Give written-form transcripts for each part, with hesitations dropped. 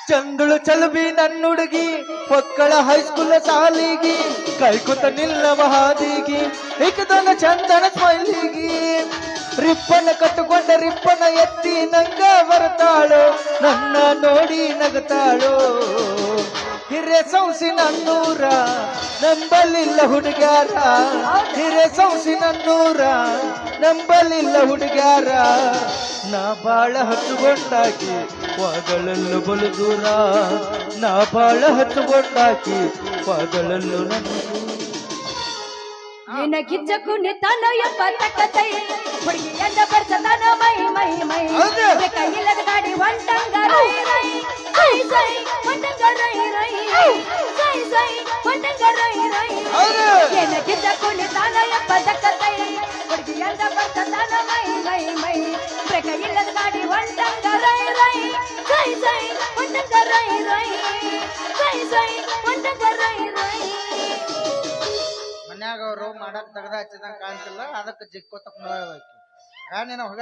ಚಂದುಳು ಚಲುಬಿ ನನ್ನುಡುಗಿ ಒಕ್ಕಳ high school ಸಾಲಿಗಿ ಕೈಕುತ ನಿಲ್ಲವ ಹಾದಿಗಿ ಏಕದನ ಚಂದನ ಸ್ಮೈಲಿಗಿ ರಿಪ್ಪನ ಕಟ್ಟುಕೊಂಡ ರಿಪ್ಪನ ಎತ್ತಿ ನಂಗ ಬರ್ತಾಳು ನನ್ನ ನೋಡಿ ನಗತಾಳು ಹಿರೇ ಸೌಸಿ ನನ್ನೂರ ನಂಬಲಿಲ್ಲ ಹುಡುಗ್ಯಾರ ಹಿರೇ ಸೌಸಿ ನನ್ನೂರ ನಂಬಲಿಲ್ಲ ಹುಡುಗ್ಯಾರ ನಾ ಬಾಳ ಹಚ್ಚುಕೊಂಡಾಕಿ ವಾಗಳಲ್ಲೂ ಬಲು ದೂರ ನಾ ಬಾಳ ಹಚ್ಚುಕೊಂಡಾಕಿ ವಾಗಳಲ್ಲೂ ನನ್ನ ನಿನ್ನ ಗಿಜ್ಜಕ್ಕೂ ನಿತ್ತಾನ ಎಂಬ ತಕ್ಕತೈ ಹುಡುಗಿಯಂದ ಬರ್ಸತಾನ ಮೈ ಮೈ ಮೈ ಕೈಯಿಲ್ಲದ ಗಾಡಿ ಒಂಟಂಗ ರೈ ರೈ ಸೈ ಸೈ ಒಂಟಂಗ ರೈ ರೈ ಸೈ ಸೈ ಒಂಟಂಗ ರೈ ರೈ ನಿನ್ನ ಗಿಜ್ಜಕ್ಕೂ ನಿತ್ತಾನ ಎಂಬ ತಕ್ಕತೈ ಹುಡುಗಿಯಂದ ಬರ್ಸತಾನ ಮೈ ಮೈ ಮೈ ಕೈಯಿಲ್ಲದ ಗಾಡಿ ಒಂಟಂಗ ರೈ ರೈ ಸೈ ಸೈ ಒಂಟಂಗ ರೈ ರೈ ಸೈ ಸೈ ಒಂಟಂಗ ರೈ ರೈ ಮನ್ಯಾಗ ಅವರು ಮಾಡಕ್ ತೆಗ್ದ ಹಚ್ಚಿದಂಗ ಕಾಣ್ತಿಲ್ಲ ಅದಕ್ಕೆ ಜಿಕ್ಕೋತ ನೀನು ಹೋಗ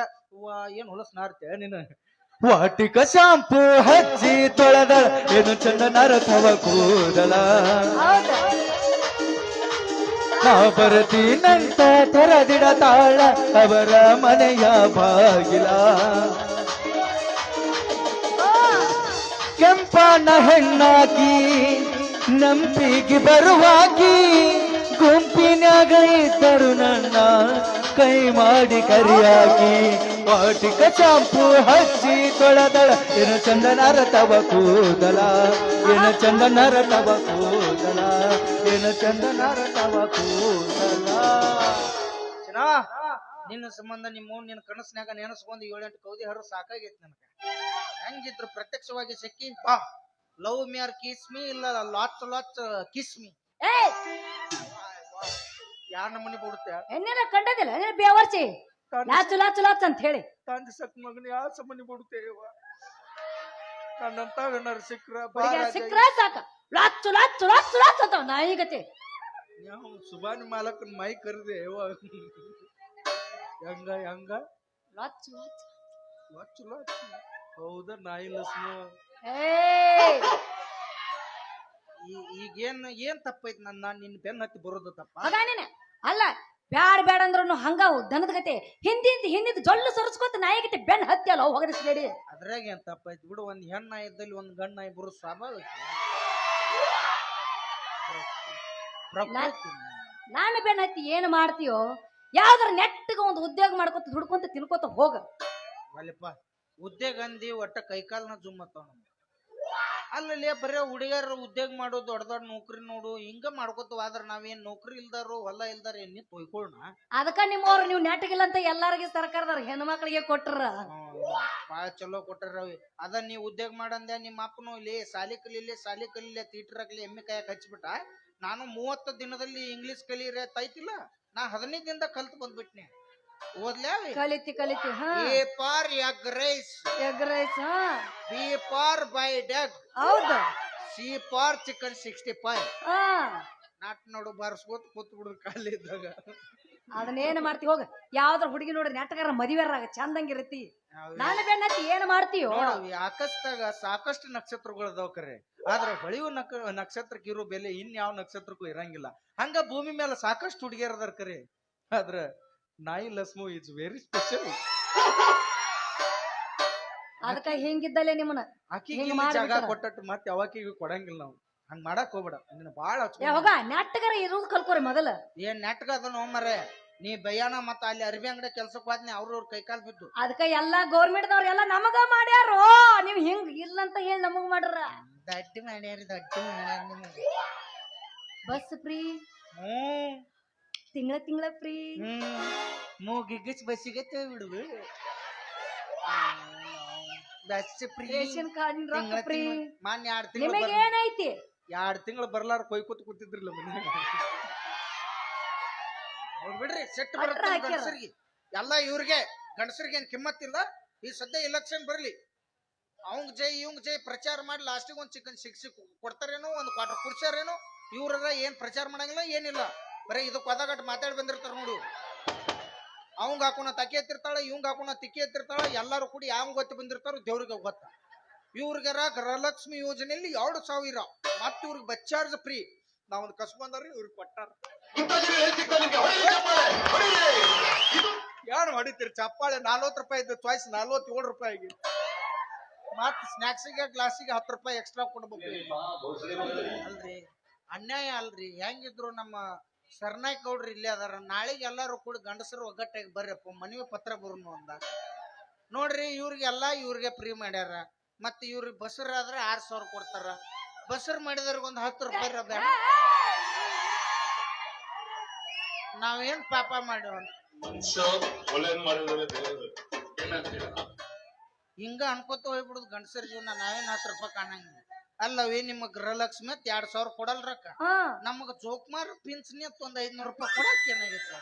ಏನ್ ಹೊಲಸ್ ನಾರ್ತೆ ನೀನು ವಾಟಿಕ ಶಾಂಪು ಹಚ್ಚಿ ತೊಳೆದಳ ಏನು ಚಂದ ನರಥವ ಕೂದಲ ನಾ ಬರ್ತೀನಂತ ತೆರದಿಡ ತಾಳ ಅವರ ಮನೆಯ ಬಾಗಿಲ ಕೆಂಪನ ಹೆಣ್ಣಾಕಿ ನಂಬಿಗೆ ಬರುವಾಗಿ ಗುಂಪಿನಾಗ ಇದ್ದರು ನನ್ನ ಕೈ ಮಾಡಿ ಕರಿಯಾಗಿ ವಾಟಿಕ ಚಾಂಪು ಹಚ್ಚಿ ತೊಳೆದಳ ಏನು ಚಂದನರ ತವ ಕೂದಲ ಏನು ಚಂದನರ ತವ ಕೂದಲ ಏನು ಚಂದನರ ತವ ಕೂದಲ ಚಿನ್ನ ನಿನ್ನ ಸಂಬಂಧ ನಿಮ್ಮ ನಿನ್ನ ಕನಸಿನಾಗ ನೆನಸ್ಕೊಂಡು 7-8 ಕೌದಿ ಹರು ಸಾಕಾಗೈತಿ ನನಗ ಹೆಂಗಿದ್ರು ಪ್ರತ್ಯಕ್ಷವಾಗಿ ಸಿಕ್ಕಿ ಬಾ love me or kiss me ಇಲ್ಲ ಲಾಚ್ ಕಿಸ್ ಮಿ ಯಾರ ನಮ್ಮನೆ ಬಿಡುತ್ತೆ ಎನ್ನೇನ ಕಂಡದಿಲ್ಲ ಬೇವರ್ಚಿ ಲಾಚು ಲಾಚು ಲಾಚ್ ಅಂತ ಹೇಳಿ ತಂದೆ ಸತ್ ಮಗನ ಯಾವ ಸಂಬಂಧಿ ಬಿಡುತ್ತೇವ ನನ್ನಂತ ಏನಾರು ಸಿಕ್ರ ಸಾಕ ಲಾಚು ಲಾಚು ಲಾಚು ಲಾಚ್ ಅಂತ ನಾಯಿಗತೆ ಸುಬಾನಿ ಮಾಲಕನ್ ಮೈ ಕರ್ದೆ ಹೆಂಗ ಹೆಂಗ ಲಾಚು ಲಾಚು ಲಾಚು ಲಾಚು ಹೌದ ನಾಯಿ ಲಸ್ನು ಈಗೇನ್ ಏನ್ ತಪ್ಪೈತಿ ನಿನ್ ಬೆನ್ನ ಹತ್ತಿ ಬರೋದು ತಪ್ಪ ಅಲ್ಲ ಬ್ಯಾಡ ಬ್ಯಾಡ ಅಂದ್ರೂ ಹಂಗ ದನದ ಗತೆ ಹಿಂದಿದ್ ಜೊಲ್ಲು ಸರಿಸ್ಕೊತ ನಾಯಿಗತೆ ಬೆನ್ ಹತ್ತಿ ಅಲ್ಲ ಹೊಗದಿಸ್ಬೇಡಿ ಅದ್ರಾಗ ಏನ್ ತಪ್ಪೈತಿ ಬಿಡು ಒಂದ್ ಹೆಣ್ಣ ಇದ್ದಲ್ಲಿ ಒಂದ್ ಗಂಡ ನಾಯಿ ಬರೋ ಸ್ವಾಭಾವಿಕ ನಾನು ಬೆನ್ ಹತ್ತಿ ಏನ್ ಮಾಡ್ತೀಯೋ ಯಾವ್ದಾರ ನೆಟ್ಟಗ ಒಂದು ಉದ್ಯೋಗ ಮಾಡ್ಕೊತ ದುಡ್ಕೊಂತ ತಿಳ್ಕೊತ ಹೋಗ ಅಲ್ಲಪ್ಪ ಉದ್ಯೋಗ ಅಂದಿ ಒಟ್ಟ ಕೈಕಾಲ್ನ ಜುಮ್ಮತ್ತವ ಅಲ್ಲಲ್ಲಿ ಬರೀ ಹುಡುಗಿಯರ ಉದ್ಯೋಗ ಮಾಡೋದು ದೊಡ್ಡ ದೊಡ್ಡ ನೌಕರಿ ನೋಡು ಹಿಂಗ ಮಾಡ್ಕೊತವ ಆದ್ರ ನಾವೇನ್ ನೌಕರಿ ಇಲ್ದಾರು ಹೊಲ ಇಲ್ದಾರ ಏನ್ ತೊಯ್ಕೊಳ್ಳೋಣ ಅದಕ್ಕ ನಿಮ್ಮವ್ರು ನೀವು ನೆಟ್ಟಗಿಲ್ಲ ಅಂತ ಎಲ್ಲಾರಿಗೆ ಸರ್ಕಾರದವ್ರ ಹೆಣ್ಮಕ್ಳಿಗೆ ಕೊಟ್ರ ಬಾಳ ಚಲೋ ಕೊಟ್ಟಾರ ಅದ ನೀ ಉದ್ಯೋಗ ಮಾಡಂದೆ ನಿಮ್ಮ ಅಪ್ಪನು ಇಲ್ಲಿ ಸಾಲಿ ಕಲೀಲಿ ತೀಟರಾಗ್ಲಿ ಎಮ್ಮೆ ಕಾಯಕ್ ಹಚ್ಬಿಟ್ಟ ನಾನು 30 ದಿನದಲ್ಲಿ ಇಂಗ್ಲಿಷ್ ಕಲೀರೆ ತೈತಿಲ್ಲ ನಾ 15 ದಿನದ ಕಲ್ತು ಬಂದ್ಬಿಟ್ನೆ ಓದ್ಲ್ಯಾವಿ ಕಲಿತಿ A for egg rice B for boiled egg ಹೌದು ಸಿ ಫಾರ್ ಚಿಕನ್ 65 ನಾಟ್ ನೋಡು ಬಾರಿಸ್ಕೋತ ಕೂತ್ ಬಿಡುದು ಖಾಲಿ ಇದ್ದಾಗ ಅದನ್ನೇನ್ ಮಾಡ್ತಿ ಹೋಗ ಯಾವ್ದ್ರ ಹುಡುಗಿ ನೋಡ್ರಿ ನೆಟ್ಟಗಾರ ಮದಿವೆರಾಗ ಚಂದಂಗಿರತಿ ನಾನು ಬೆನ್ನತ್ತಿ ಏನ್ ಮಾಡ್ತೀಯೋ ಆಕಾಶದಾಗ ಸಾಕಷ್ಟು ನಕ್ಷತ್ರಗಳು ಅದಾವ ಕರೆ ಆದ್ರ ಹೊಳಿಯು ನಕ್ಷತ್ರಕ್ಕೆ ಇರೋ ಬೆಲೆ ಇನ್ಯಾವ ನಕ್ಷತ್ರಕ್ಕೂ ಇರಂಗಿಲ್ಲ ಹಂಗ ಭೂಮಿ ಮೇಲೆ ಸಾಕಷ್ಟು ಹುಡುಗಿಯರ್ ಅದಾರ ಕರೆ ಆದ್ರ ನಾಯಿ ಲಸ್ಮು ಇಸ್ ವೆರಿ ಸ್ಪೆಷಲ್ ಅದಕ್ಕ ಹಿಂಗಿದ್ದಲ್ಲೇ ನಿಮ್ಮನ್ನ ಆಕಿಗೆ ಜಾಗ ಕೊಟ್ಟಟ್ಟು ಮತ್ತೆ ಯಾವಾಕಿಗೂ ಕೊಡಂಗಿಲ್ಲ ನಾವು ಹಂಗ ಮಾಡಕ್ ಹೋಗ್ಬೇಡ ನಿನ್ನ ಬಾಳ ಹೋಗ ನೆಟ್ಟಗಾರ ಇರೋದು ಕಲ್ಕೋರಿ ಮೊದಲ ಏನ್ ನೆಟ್ಗ ಅದನ್ನ ಹೋಮರೆ ನೀ ಬಯ್ಯಾನ ಮತ್ತ ಅಲ್ಲಿ ಅರ್ಬಿ ಅಂಗಡಿ ಕೆಲ್ಸಕ್ ಹೋದ್ನಿ ಅವ್ರ ಕೈಕಾಲ್ ಬಿದ್ದು ಅದಕ್ಕ ಎಲ್ಲಾ ಗೌರ್ಮೆಂಟ್ ದವ್ರ ಎಲ್ಲಾ ನಮಗ ಮಾಡ್ಯಾರೋ ನೀವ್ ಹಿಂಗ್ ಇಲ್ಲಂತ ಹೇಳಿ ನಮಗ್ ಮಾಡ್ರ ದಡ್ಡಿ ಮಾಡ್ಯಾರಿ ಬಸ್ ಫ್ರೀ ತಿಂಗಳ ಫ್ರೀ ಮೂಗಿಗಿಸ್ ಬಸ್ಸಿಗೆ ಬಿಡುದು ಬಸ್ ಫ್ರೀ ರೇಷನ್ ಕಾರ್ಡ್ ರೊಕ್ಕ ಫ್ರೀ ಮಾನ್ಯ 2 ತಿಂಗಳು ನಿಮಗೆ ಏನೈತಿ 2 ತಿಂಗಳು ಬರ್ಲಾರ ಕೊಯ್ಕೋತ ಕೂತಿದ್ರಲ್ಲ ಮನ್ಯಾಗ ಬಿಡ್ರಿ ಸೆಟ್ ಬರುತ್ತೆ ಗಂಡಸರಿಗೆ ಎಲ್ಲ ಇವ್ರಿಗೆ ಗಂಡಸರಿಗೆ ಏನ್ ಕಿಮ್ಮತ್ತಿಲ್ಲ ಈ ಸದ್ಯ ಎಲೆಕ್ಷನ್ ಬರ್ಲಿ ಅವಂಗ್ ಜೈ ಪ್ರಚಾರ ಮಾಡಿ ಲಾಸ್ಟಿಗೆ ಒಂದ್ ಚಿಕನ್ ಸಿಕ್ಸಿ ಕೊಡ್ತಾರೇನೋ ಒಂದ್ ಕ್ವಾರ್ಟರ್ ಕುಡ್ಸಾರೇನೋ ಇವ್ರ ಏನ್ ಪ್ರಚಾರ ಮಾಡಂಗಿಲ್ಲ ಏನಿಲ್ಲ ಬರೀ ಇದಕ್ಕೆ ಒದಗಟ್ಟು ಮಾತಾಡಿ ಬಂದಿರ್ತಾರ ನೋಡು ಅವಂಗ ಹಾಕೋಣ ತಕ್ಕೆ ಎತ್ತಿರ್ತಾಳ ಇವಂಗ ಹಾಕೋಣ ತಿಕ್ಕಿ ಎತ್ತಿರ್ತಾಳ ಎಲ್ಲಾರು ಕೂಡಿ ಯಾವ ಗೊತ್ತಿ ಬಂದಿರ್ತಾರ ದೇವ್ರಿಗೆ ಗೊತ್ತ ಇವ್ರಿಗಾರ ಗೃಹಲಕ್ಷ್ಮಿ ಯೋಜನೆಯಲ್ಲಿ 2,000 ಮತ್ತ ಇವ್ರಿಗೆ ಬಸ್ ಚಾರ್ಜ್ ಫ್ರೀ. ನಾವ್ ಕಸ್ ಬಂದಾರ ಇವ್ರಿಗೆ ಕೊಟ್ಟಾರ. ಯಾರು ಹೊಡಿತೀರಿ ಚಪ್ಪಾಳೆ? 40 ರೂಪಾಯಿ ಇದ್ದ ಚಾಯ್ಸ್ 47 ರೂಪಾಯಿಗೆ. ಮತ್ ಸ್ನಾಕ್ಸಿಗೆ ಗ್ಲಾಸಿಗೆ 10 ರೂಪಾಯಿ ಎಕ್ಸ್ಟ್ರಾ ಕೊಡ್ಬೇಕು. ಅಲ್ರಿ ಅನ್ಯಾಯ ಅಲ್ರಿ. ಹೆಂಗಿದ್ರು ನಮ್ಮ ಸರ್ನಾಯ್ ಗೌಡ್ರು ಇಲ್ಲೇ ಅದಾರ. ನಾಳೆಗೆ ಎಲ್ಲಾರು ಕೂಡ ಗಂಡಸರು ಒಗ್ಗಟ್ಟಾಗಿ ಬರ್ರಪ್ಪ ಮನವಿ ಪತ್ರ ಬರುನು ಅಂದ ನೋಡ್ರಿ. ಇವ್ರಿಗೆಲ್ಲಾ ಇವ್ರಿಗೆ ಫ್ರೀ ಮಾಡ್ಯಾರ. ಮತ್ ಇವ್ರಿಗೆ ಬಸರ್ ಆದ್ರೆ 6,000 ಕೊಡ್ತಾರ. ಬಸರ್ ಮಾಡಿದವ್ರಿಗೆ ಒಂದು 10 ರೂಪಾಯಿ ಬೇಡ. ನಾವೇನ್ ಪಾಪ ಮಾಡ್ಯಾವ ಹಿಂಗ ಅನ್ಕೋತ ಹೋಗ್ಬಿಡುದು ಗಂಡಸರ ಜೀವನ. ನಾವೇನ್ 10 ರೂಪಾಯಿ ಕಾಣಂಗಿಲ್ಲ. ಅಲ್ಲವೇ ನಿಮ್ಮ ಗೃಹಲಕ್ಷ್ಮಿ 2,000 ಕೊಡಲ್ರಕ್ಕ. ನಮಗ ಜೋಕ್ಮಾರ್ ಪಿಂಚಣಿ ಅಂತ ಒಂದ್ 500 ರೂಪಾಯಿ ಕೊಡಕ್ ಏನಾಗೈತೆ?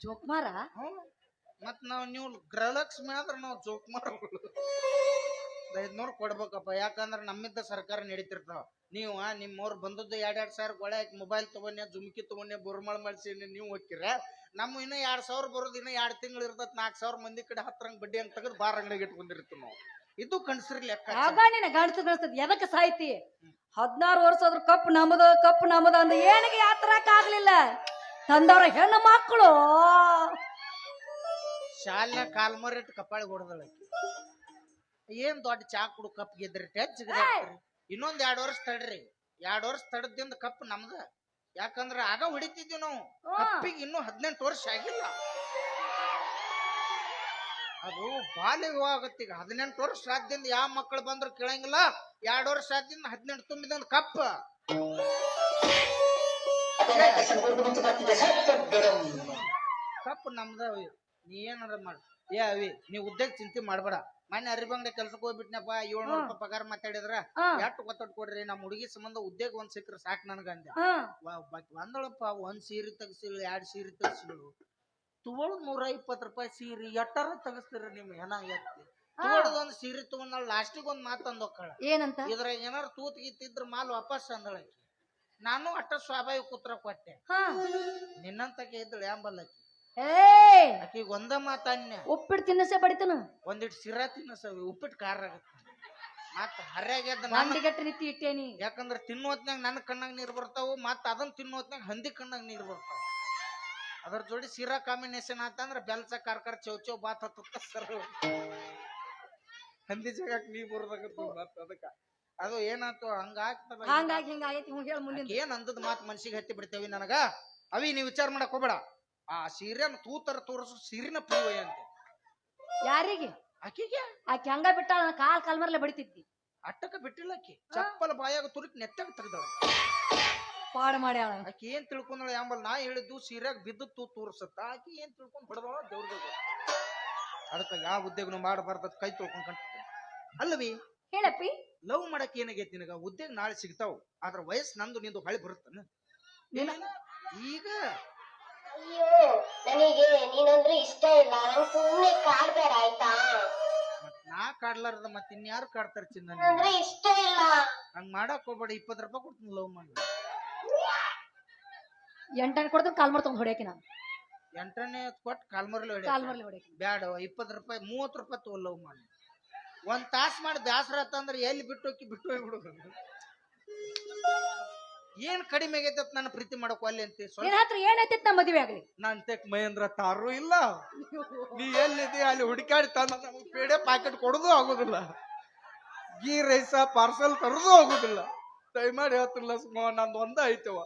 ಜೋಕ್ಮಾರ ಮತ್ ನೀವು ಗೃಹಲಕ್ಷ್ಮಿ ಆದ್ರ ನಾವ್ ಜೋಕ್ಮಾರ್ 500 ಕೊಡ್ಬೇಕಪ್ಪ. ಯಾಕಂದ್ರ ನಮ್ಮಿದ್ದ ಸರ್ಕಾರ ನಡೀತಿರ್ತಾವ. ನೀವು ನಿಮ್ಮವ್ರು ಬಂದದ್ದು 2,000 ಗೊಳೆ ಹಾಕಿ ಮೊಬೈಲ್ ತಗೊಂಡೆ, ಜುಮ್ಕಿ ತಗೊಂಡೆ, ಬುರ್ಮಳ್ ಮಾಡಿಸಿ ನೀವು ಹೋಗ್ತೀರ. ನಮ್ಮ ಇನ್ನ 2,000 ಬರೋದು ಇನ್ನ 2 ತಿಂಗಳು ಇರ್ತದ. 4,000 ಮಂದಿ ಕಡೆ 10 ಬಡ್ಡಿ ಅಂತ ತೆಗೆದು ಬಾರ್ ಅಂಗಡಿಗೆ ಇಟ್ಕೊಂಡಿರ್ತೀವಿ ನಾವು. ಇದು ಕನ್ಸ್ರಿ ಲೆಕ್ಕ. ಗಂಡಸ ಗಳಿಸ್ತದ ಎದಕ್ಕೆ ಸಾಯ್ತಿ? 16 ವರ್ಷ ಆದ್ರೂ ಕಪ್ ನಮ್ಮದು ಅಂದ ಏನಿಗೆ ಯಾತ್ರಕ್ ಆಗ್ಲಿಲ್ಲ. ತಂದವ್ರ ಹೆಣ್ಣು ಮಕ್ಕಳು ಶಾಲೆ ಕಾಲ್ಮರಿಟ್ಟು ಕಪ್ಪಾಳಿ ಹೊಡೆದಳ. ಏನ್ ದೊಡ್ಡ ಚಾ ಕುಡು ಕಪ್ ಗೆದ್ರಿ ಇನ್ನೊಂದ್ 2 ವರ್ಷ ತಡ್ರಿ. 2 ವರ್ಷ ತಡದಿಂದ ಕಪ್ ನಮ್ದ. ಯಾಕಂದ್ರ ಆಗ ಹೊಡಿತಿದ್ವಿ ನಾವು. ಕಪ್ಪಿಗೆ ಇನ್ನೂ 18 ವರ್ಷ ಆಗಿಲ್ಲ. ಅದು ಬಾಲ್ಯ ವಿವಾಹ ಆಗತ್ತೆ. ಈಗ 18 ವರ್ಷ ಆದ್ದಿಂದ ಯಾವ ಮಕ್ಕಳು ಬಂದ್ರು ಕೇಳಂಗಿಲ್ಲ. 2 ವರ್ಷ ಆದ್ದಿಂದ 18 ತುಂಬಿದ ಕಪ್. ಕಪ್ ನಮ್ದ. ನೀ ಏನಾರ ಮಾಡ ಅವಿ ನೀ ಉದ್ಯೋಗ ಚಿಂತೆ ಮಾಡ್ಬೇಡ. ಮನೆ ಅರಿಬಂಗಡೆ ಕೆಲ್ಸಕ್ಕೆ ಹೋಗ್ಬಿಟ್ನಪ್ಪ. 700 ರೂಪಾಯಿ ಪಗಾರ ಮಾತಾಡಿದ್ರ ಎಷ್ಟು ಒತ್ತಡ ಕೊಡ್ರಿ. ನಮ್ಮ ಹುಡುಗಿ ಸಂಬಂಧ ಉದ್ಯೋಗ ಒಂದ್ ಸಿಕ್ಕ್ರ ಸಾಕ್ ನನಗ ಅಂದೆ. ಒಂದಳಪ್ಪ ಒಂದ್ ಸೀರೆ ತಗಸಿಳು 2 ಸೀರೆ ತಗಸಿಳು. ತಗೊಳ್ 120 ರೂಪಾಯಿ ಸೀರೆ ಎಟ್ಟಾರ ತಗಸ್ತೀರ ನಿಮ್ ಹೆಣ ಎತ್ತಿ. ತಗೊಳದ್ ಒಂದ್ ಸೀರೆ ತಗೊಂಡ್ ಲಾಸ್ಟಿಗೆ ಒಂದ್ ಮಾತು ಅಂದೊಕ್ಕಳ. ಏನಂತ? ಇದ್ರಾಗ ಏನಾರ ತೂತ್ ಗೀತಿದ್ರ ಮಾಲ್ ವಾಪಸ್ ಅಂದಳಕಿ. ನಾನು ಅಟ್ಟ ಸ್ವಾಭಾವಿಕ ಉತ್ತರ ಕೊಟ್ಟೆ. ನಿನ್ನಂತಕ್ಕೆ ಇದ್ದಳು ಯಾಂಬಲ್ಲಕಿ. ಆಕಿಗೆ ಒಂದ ಮಾತನ್ಯ ಉಪ್ಪಿಟ್ಟು ತಿನ್ನಸೆ ಬಡಿತನ. ಒಂದಿಟ್ಟು ಸಿರಾ ತಿನ್ನಸವಿ ಉಪ್ಪಿಟ್ಟು ಖಾರ ಆಗತ್ತ. ಮತ್ತ ಹರ್ಯಾಗೆದ್ದ ಮಂಡಿಗಟ್ಟ ರೀತಿ ಇಟ್ಟೇನಿ. ಯಾಕಂದ್ರ ತಿನ್ನೋತ್ನಾಗ ನನ್ನ ಕಣ್ಣಾಗ ನೀರ್ ಬರ್ತಾವು. ಮತ್ತ ಅದನ್ನ ತಿನ್ನೋತ್ನಾಗ ಹಂದಿ ಕಣ್ಣಾಗ ನೀರ್ ಬರ್ತಾವ. ಅದ್ರ ಜೋಡಿ ಸಿರಾ ಕಾಂಬಿನೇಷನ್ ಆತಂದ್ರ ಬೆಲ್ಸ ಕಾರ್ಕರ ಚೌಚೌ ಬಾತ್ ಹತ್ತ ಸರ್ ಹಂದಿ ಜಾಗಕ್ಕೆ ನೀ ಬರೋದಾಗತ್ತ. ಮತ್ತ ಅದಕ್ಕ ಅದು ಏನಾಯ್ತು ಹಂಗ ಆಗ್ತದ. ಹಂಗಾಗಿ ಹಿಂಗಾಗೈತಿ. ಹೇಳ ಮುಂದಿನ ಏನ್ ಅಂದದ್ ಮಾತು ಮನ್ಸಿಗೆ ಹತ್ತಿ ಬಿಡ್ತೇವಿ ನನಗ. ಅವಿ ನೀ ವಿಚಾರ ಮಾಡಕ್ ಹೋಗ್ಬೇಡ. ಆ ಸೀರೆನ ತೂತರ ತೋರಿಸು ಸೀರಿನ ಪ್ರಿಯ ಅಂತೆ. ಯಾರಿಗೆ? ಆಕಿಗೆ. ಆಕಿ ಹಂಗ ಬಿಟ್ಟ ಕಾಲ್ ಮರ್ಲೆ ಬಡಿತಿದ್ದಿ. ಅಟ್ಟಕ ಬಿಟ್ಟಿಲ್ಲ ಆಕಿ. ಚಪ್ಪಲ ಬಾಯಾಗ ತುರುಕಿ ನೆತ್ತಾಗ ತೆಗ್ದಳ. ಪಾಡ್ ಮಾಡ್ಯಾಳ. ಆಕಿ ಏನ್ ತಿಳ್ಕೊಂಡಳ ಯಾಂಬಲ್ ನಾ ಹೇಳಿದ್ದು ಸೀರೆಯಾಗ ಬಿದ್ದು ತೋರ್ಸತ್ತ. ಆಕಿ ಏನ್ ತಿಳ್ಕೊಂಡ್ ಹೊಡೆದಳ ದೇವ್ರದಾಗ. ಅದಕ್ಕ ಯಾವ ಉದ್ಯೋಗನು ಮಾಡಬಾರ್ದ ಕೈ ತೊಳ್ಕೊಂಡ್ ಕಂಡ್ತೀನಿ. ಅಲ್ಲವಿ ಹೇಳಪ್ಪಿ. ಲವ್ ಮಾಡಕ್ ಏನಾಗೈತಿ ನಿನಗ? ಉದ್ಯೋಗ ನಾಳೆ ಸಿಗ್ತಾವ. ಆದ್ರ ವಯಸ್ಸು ನಂದು ನಿಂದು ಹೊಳಿ ಬರುತ್ತಾನ ಈಗ. ಅಯ್ಯೋ ನನಗೆ ನೀನಂದ್ರೆ ಇಷ್ಟ ಇಲ್ಲ. ನಂಗೆ ಸುಮ್ಮನೆ ಕಾಡ್ಬೇಡ ಆಯ್ತಾ? ಮತ್ ನಾ ಕಾಡ್ಲಾರ್ದ ಮತ್ ಇನ್ಯಾರು ಕಾಡ್ತಾರ ಚಿನ್ನ? ಅಂದ್ರೆ ಇಷ್ಟ ಇಲ್ಲ. ಹಂಗ ಮಾಡಕ್ ಹೋಗ್ಬೇಡ. 20 ರೂಪಾಯಿ ಕೊಡ್ತೀನಿ ಲವ್ ಮಾಡಿ. 8 ಕೊಡ್ತೀನಿ ಕಾಲ್ ಮಾಡ್ತೊಂಡ್ ಹೊಡ್ಯಾಕಿ. ನಾನು 8ನೇ ಕೊಟ್ಟು ಕಾಲ್ಮರ್ಲಿ ಹೊಡ್ಯಾಕಿ ಬ್ಯಾಡ. 20 ರೂಪಾಯಿ 30 ರೂಪಾಯಿ ತಗೋ ಲವ್ ಮಾಡಿ. 1 ತಾಸ್ ಮಾಡಿ ಬ್ಯಾಸರ ಆತಂದ್ರ ಎಲ್ಲಿ ಬಿಟ್ಟು ಹೋಗ್ಬಿಡುದು. ಏನ್ ಕಡಿಮೆ ಆಗೈತೆ ನನ್ನ ಪ್ರೀತಿ ಮಾಡಕ್ ಅಲ್ಲಿ ಅಂತ ಏನೈತಿ ನಮ್ಮ ಮದುವೆ ಆಗ್ಲಿ. ನಾನ್ ತೆಕ್ ಮಹೇಂದ್ರ ತಾರು ಇಲ್ಲ. ನೀ ಎಲ್ಲಿದೆ ಅಲ್ಲಿ ಹುಡುಕಾಡಿ ತಂದ ನಮಗ್ ಪೇಡೆ ಪ್ಯಾಕೆಟ್ ಕೊಡೋದು ಆಗೋದಿಲ್ಲ. ಗೀ ರೈಸ ಪಾರ್ಸಲ್ ತರೋದು ಆಗೋದಿಲ್ಲ. ದಯಮಾಡಿ ಹೇಳ್ತಿಲ್ಲ ಸುಮ್ಮ ನಂದು ಒಂದ ಐತವ.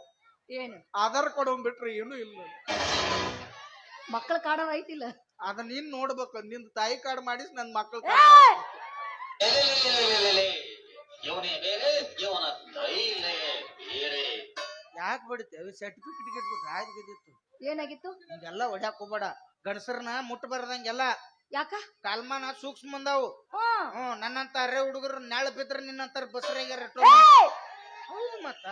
ಏನು ಆಧಾರ್ ಕಾರ್ಡ್ ಬಿಟ್ರೆ ಏನು ಇಲ್ಲ. ಮಕ್ಕಳ ಕಾರ್ಡ್ ಐತಿಲ್ಲ. ಅದ ನೀನ್ ನೋಡ್ಬೇಕು. ನಿಂದ ತಾಯಿ ಕಾರ್ಡ್ ಮಾಡಿಸ್ ನನ್ ಮಕ್ಕಳ ಯಾಕೆ ಬಡಿತೇವೆ? ಸರ್ಟಿಫಿಕೇಟ್ ಗಿಟ್ಬಿಟ್ರೆ ಆಯ್ತು. ಏನಾಗಿತ್ತು? ಹಿಂಗೆಲ್ಲ ಹೊಡ್ಯಾಕ್ ಹೋಗ್ಬೇಡ. ಗಂಡಸರ್ನ ಮುಟ್ಟಬಾರ್ದಂಗೆಲ್ಲ. ಯಾಕ? ಕಾಲ್ಮಾನ ಸೂಕ್ಷ್ಮ ಬಂದಾವು. ನನ್ನಂತ ಅರೆ ಹುಡುಗರು ನಾಳೆ ಬಿದ್ರ ನಿನ್ನಂತಾರ ಬಸರಾಗ್ಯಾರ. ಮತ್ತ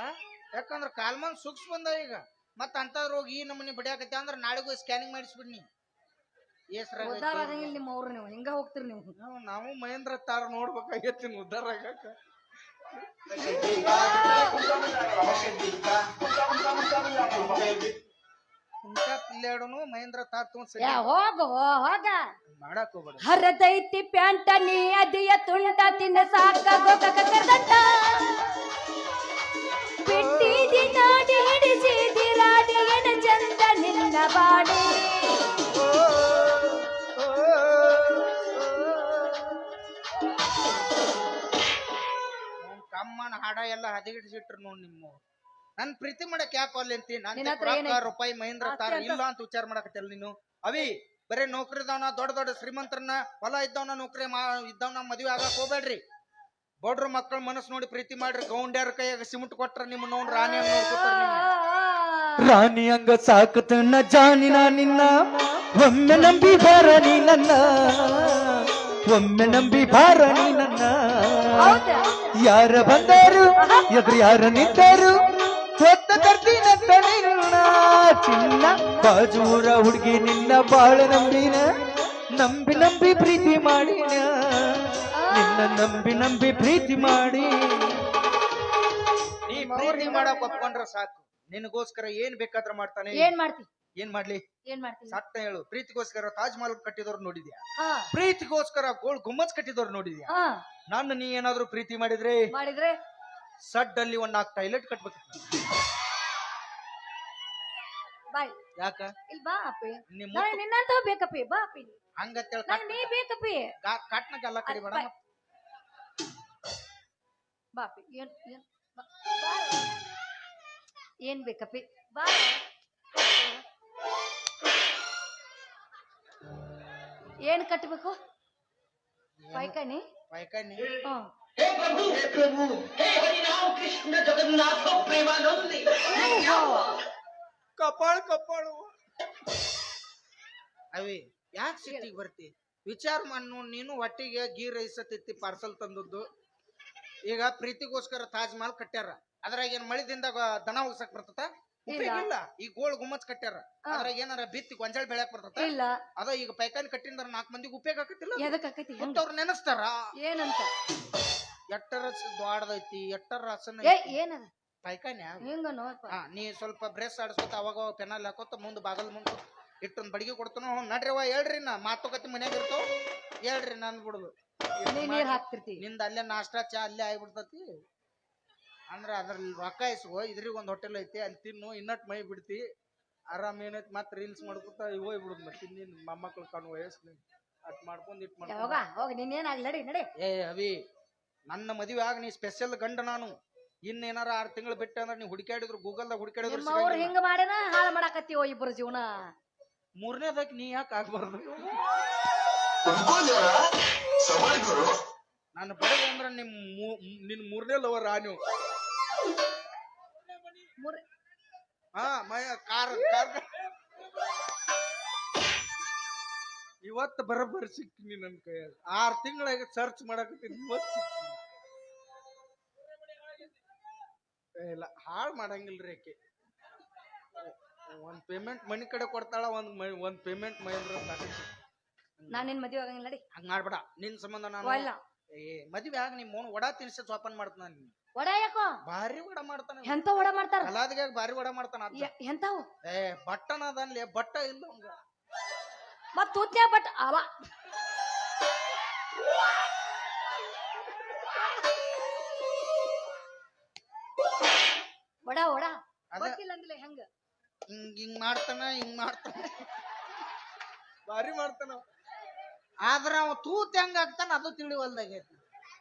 ಯಾಕಂದ್ರ ಕಾಲ್ಮಾನ್ ಸೂಕ್ಷ್ಮ ಬಂದಾವ ಈಗ. ಮತ್ತ ಅಂತದ್ರ ಹೋಗಿ ಈ ನಮ್ಮನಿ ಬಡಿಯಾಕತ್ತೆ ಅಂದ್ರ ನಾಳೆಗೂ ಸ್ಕ್ಯಾನಿಂಗ್ ಮಾಡಿಸ್ಬಿಡ್ನಿ. ನಿಮ್ಮ ಅವ್ರು ನೀವು ಹಿಂಗ ಹೋಗ್ತಿರಿ ನೀವು. ನಾವು ಮಹೇಂದ್ರ ತಾರ ನೋಡ್ಬೇಕಾಗೈತಿ ಉದ್ದಾರ ಆಗಕ್ಕ. ಕುಂಟ ಪಿಲ್ಲಾಡೋನು ಮಹೇಂದ್ರ ತಾತು ಏ ಹೋಗು ಹೋಗ ಮಾಡಕ್ ಹೋಗ್ಬೇಡ. ಹರದೈತಿ ಪ್ಯಾಂಟ ನೀ ಅದಿಯ ತುಂಡ ತಿನ್ನ ಸಾಕ ಗೋಕದಂಡ ಬಿಟ್ಟಿದಿ ನಾಡಿ ಹಿಡಿಸಿದಿ ರಾಡಿ ಎಣ ಚಂದ ನಿನ್ನ ಬಾಡಿ ಕಮ್ಮನ ಹಾಡ ಎಲ್ಲ ಹದಗಿಡಿಸಿಟ್ರು ನೋಡ್ ನಿಮ್ಮ ನನ್ ಪ್ರೀತಿ ಮಾಡಕ್ ಯಾಕೆ ಅಲ್ಲಿ ಅಂತೀನಿ ನಿನ್ನ ಹತ್ರ ನಾನು ಏನೈತಿ? ರೂಪಾಯಿ ಮಹೇಂದ್ರ ತಾರ ಇಲ್ಲ ಅಂತ ವಿಚಾರ ಮಾಡಕತ್ತಿಲ್ಲ ನೀನು ಅವಿ ಬರೇ ನೌಕರಿ ಇದ್ದವನ ದೊಡ್ಡ ದೊಡ್ಡ ಶ್ರೀಮಂತರನ್ನ ಹೊಲ ಇದ್ದವನ ನೌಕರಿ ಇದ್ದವನ ಮದ್ವೆ ಆಗಕ್ ಹೋಗ್ಬೇಡ್ರಿ. ಬಡ್ರ ಮಕ್ಕಳ ಮನಸ್ಸು ನೋಡಿ ಪ್ರೀತಿ ಮಾಡ್ರಿ. ಗೌಂಡ್ಯಾರ ಕೈಯಾಗ ಸಿಮೆಂಟ್ ಕೊಟ್ರ ನಿಮ್ಮ ನೋಡ್ ರಾಣಿ ಹಂಗ್ ನೋಡ್ಕೊತಾರ ನಿಮ್ಮನ್ನ. ರಾಣಿ ಹಂಗ ಸಾಕುತ್ತನ್ನ ಜಾನಿನ ನಿನ್ನ ಒಮ್ಮೆ ನಂಬಿ ಬಾರಣಿ ನನ್ನ ಒಮ್ಮೆ ನಂಬಿ ಬಾರಣಿ ನನ್ನ ಹೌದಾ ಯಾರ ಬಂದರು ಎದುರು ಯಾರ ನಿಂತರು ಹೊತ್ತ ತರ್ತೀನಂತ ನಿನ್ನ ಚಿನ್ನ ಬಾಜೂರ ಹುಡುಗಿ ನಿನ್ನ ಬಾಳ ನಂಬಿನ ನಂಬಿ ನಂಬಿ ಪ್ರೀತಿ ಮಾಡಿನ ನಿನ್ನ ನಂಬಿ ನಂಬಿ ಪ್ರೀತಿ ಮಾಡಿ ನೀ ಪ್ರೀತಿ ಮಾಡಕ್ ಒಪ್ಕೊಂಡ್ರ ಸಾಕು. ನಿನಗೋಸ್ಕರ ಏನ್ ಬೇಕಾದ್ರ ಮಾಡ್ತಾನೆ. ಏನ್ ಮಾಡ್ತಿ ಏನ್ ಮಾಡ್ಲಿ ಏನ್ ಮಾಡ್ತೀನಿ ಸಟ್ಟ ಹೇಳು. ಪ್ರೀತಿಗೋಸ್ಕರ ತಾಜ್ ಮಹಲ್ ಕಟ್ಟಿದವ್ರು ನೋಡಿದ್ಯಾ? ಹಾ ಪ್ರೀತಿಗೋಸ್ಕರ ಗೋಲ್ಡ್ ಗುಮ್ಮಚ್ ಕಟ್ಟಿದವ್ರು ನೋಡಿದ್ಯಾ? ಹಾ ನಾನು ನೀ ಏನಾದ್ರು ಪ್ರೀತಿ ಮಾಡಿದ್ರೆ ಮಾಡಿದ್ರೆ ಸಡ್ ಅಲ್ಲಿ ಒಂದ್ 4 ಟಾಯ್ಲೆಟ್ ಕಟ್ಬೇಕಿತ್ತು. ಬಾಯ್ ಯಾಕ ಇಲ್ಲಿ ಬಾ ಅಪ್ಪಿ ನಿಮ್ ನನಗೆ ನಿನ್ನಂತ ಬೇಕಪ್ಪಿ ಬಾ ಅಪ್ಪಿ ಹಂಗತ್ತೇಳ ನನಗೆ ನೀ ಬೇಕಪ್ಪಿ ಕಟ್ನಾಗ ಎಲ್ಲ ಕಡಿಬೇಡ. ಬಾ. ಬಾ ಅಪ್ಪಿ ಏನ್ ಏನ್ ಬಾ. ಏನ್ ಬೇಕಪ್ಪಿ ಬಾ ಏನ್ ಕಟ್ಟಬೇಕು ಪೈಕಾನಿ ಪೈಕಾನಿ ಹ್ಮ್ ಕಪಾಳು ಅವಿ ಯಾಕೆ ಸಿಟ್ಟಿಗೆ ಬರ್ತಿ? ವಿಚಾರ ಮಾಡಿ ನೋಡ್. ನೀನು ಹೊಟ್ಟಿಗೆ ಗೀ ರೈಸ್ ತಿತ್ತಿ ಪಾರ್ಸಲ್ ತಂದದ್ದು. ಈಗ ಪ್ರೀತಿಗೋಸ್ಕರ ತಾಜ್ ಮಹಲ್ ಕಟ್ಟ್ಯಾರ. ಅದ್ರಾಗ ಏನ್ ಮಳಿದಿಂದ ದನ ಹೋಗ್ಸಕ್ ಬರ್ತದ? ಇಲ್ಲ. ಈಗ ಗೋಳ್ ಗುಮ್ಮಚ್ ಕಟ್ಟ್ಯಾರ. ಅದ್ರಾಗ ಏನಾರ ಬಿತ್ತಿ ಗೊಂಜಾಳ ಬೆಳ್ಯಾಕ್ ಬರ್ತದ? ಇಲ್ಲ. ಅದ ಈಗ ಪೈಕಾನಿ ಕಟ್ಟಿಂದ್ರ 4 ಮಂದಿಗೆ ಉಪಯೋಗ ಆಕತಿಲ್ಲ. ಎದಕ್ ಆಕೈತಿ ಅವ್ರು ನೆನಸ್ತಾರ ಏನಂತ ಎಟ್ಟರ ದ್ವಾಡದೈತಿ ಎಟ್ಟರ ಹಸನ ಏ ಏನದ ಪೈಕಾನಿ. ಹಿಂಗ ನೋಡ್ಪ ನೀ ಸ್ವಲ್ಪ ಬ್ರೆಸ್ ಆಡಿಸ್ಕೊತ ಅವಾಗ ಪೆನಲ್ ಹಾಕೋತ ಮುಂದ್ ಬಾಗಲ್ ಮುಂದ್ ಇಟ್ಟೊಂದ್ ಬಡಿಗೆ ಕೊಡ್ತಾನೋ. ನಡ್ರಿವ ಹೇಳ್ರಿ ನಾ ಮಾತುಕತೆ ಮನ್ಯಾಗ ಇರ್ತಾವ ಹೇಳ್ರಿ ನನ್ ಬಿಡುದು. ನೀರ್ ಹಾಕ್ತಿರ್ತಿ ನಿಂದ ಅಲ್ಲೇ ನಾಷ್ಟಾ ಚಾ ಅಲ್ಲೇ ಆಗ್ಬಿಡ್ತತಿ. ಅಂದ್ರ ಅದ್ರಲ್ಲಿ ರೊಕ್ಕ ಇಸ್ಕೋ. ಇದ್ರಿಗೆ ಒಂದ್ ಹೋಟೆಲ್ ಐತಿ ಅಲ್ಲಿ ತಿನ್ನು ಇನ್ನಟ್ ಮೈ ಬಿಡ್ತಿ. ಆರಾಮ್ ಏನೈತಿ ಮತ್ ರೀಲ್ಸ್ ಮಾಡ್ಕೊತ ಹೋಯ್ ಬಿಡುದ್. ಮತ್ತೆ ಇನ್ನೇನ್ ಮೊಮ್ಮಕ್ಳು ಕಾಣುವ ವಯಸ್ಸು ಅಟ್ ಮಾಡ್ಕೊಂಡ್ ಇಟ್ ಹೋಗ ಮಾಡ್ಕೊಂಡ್ ಹೋಗ ನೀನೇನಾಗ್ಲಿ ನಡಿ ನಡಿ ಏ ಅವಿ ನನ್ನ ಮದುವೆ ಆಗ ನೀ ಸ್ಪೆಷಲ್ ಗಂಡ ನಾನು. ಇನ್ನೇನಾರ 6 ತಿಂಗಳು ಬಿಟ್ಟೆ ಅಂದ್ರೆ ನೀ ಹುಡುಕಾಡಿದ್ರು ಗೂಗಲ್ದಾಗ ಹುಡುಕಾಡಿದ್ರು ನಿಮ್ಮವ್ರು ಹಿಂಗ ಮಾಡ್ಯಾನ ಹಾಳು ಮಾಡಾಕತ್ತೀವೋ ಇಬ್ಬರು ಜೀವನ. 3ನೇದಕ್ಕೆ ನೀ ಯಾಕೆ ಆಗ್ಬಾರ್ದು? ನಾನು ಬಡಗ ಅಂದ್ರ ನಿನ್ 3ನೇ ಲವರ್ ನೀವು. ಹಾ ಮಯ ಕಾರ್ ಇವತ್ತು ಬರೋಬ್ಬರಿ ಸಿಕ್ಕಿನಿ ನನ್ ಕೈಯಾಗ. 6 ತಿಂಗಳಾಗ ಸರ್ಚ್ ಮಾಡಕತ್ತೀನಿ. ಇವತ್ತು ಸಿಕ್ಕಿನಿ. ಇಲ್ಲ ಹಾಳು ಮಾಡಂಗಿಲ್ರಿ ಆಕೆ. ಒಂದ್ ಪೇಮೆಂಟ್ ಮನಿ ಕಡೆ ಕೊಡ್ತಾಳ, ಒಂದ್ ಪೇಮೆಂಟ್ ಮಹೇಂದ್ರ ನಾನ್ ನಿನ್ ಮದ್ವೆ ಆಗಂಗಿಲ್ಲ ನಡಿ. ಹಂಗ ಮಾಡ್ಬೇಡ. ನಿನ್ ಸಂಬಂಧ ನಾನು ಮದ್ವೆ ಆಗ ನಿಮ್ ಮೋನ್ ವಡಾ ತಿನ್ಸಿ ಜೋಪಾನ ಮಾಡ್ತಾನ. ವಡ ಯಾಕೋ ಭಾರಿ ವಡ ಮಾಡ್ತಾನ. ಎಂತ ವಡ ಮಾಡ್ತಾರ? ಕಲಾದಿಗಾಗ ಭಾರಿ ವಡ ಮಾಡ್ತಾನ. ಎಂತಾವು? ಬಟ್ಟನ ಅದನ್ಲಿ ಬಟ್ಟ ಇಲ್ಲ ಅವಂಗ. ಮತ್ ತೂತ್ನ್ಯಾ ಬಟ್ ಅವ ವಡ ವಡ ಗೊತ್ತಿಲ್ಲ ಅಂದಿಲ್ಲ ಹೆಂಗ ಹಿಂಗ್ ಮಾಡ್ತಾನ ಭಾರಿ ಮಾಡ್ತಾನ. ಆದ್ರ ಅವ ತೂತ್ ಹೆಂಗ ಆಗ್ತಾನ ಅದು ತಿಳಿವಲ್ದಾಗೈತಿ.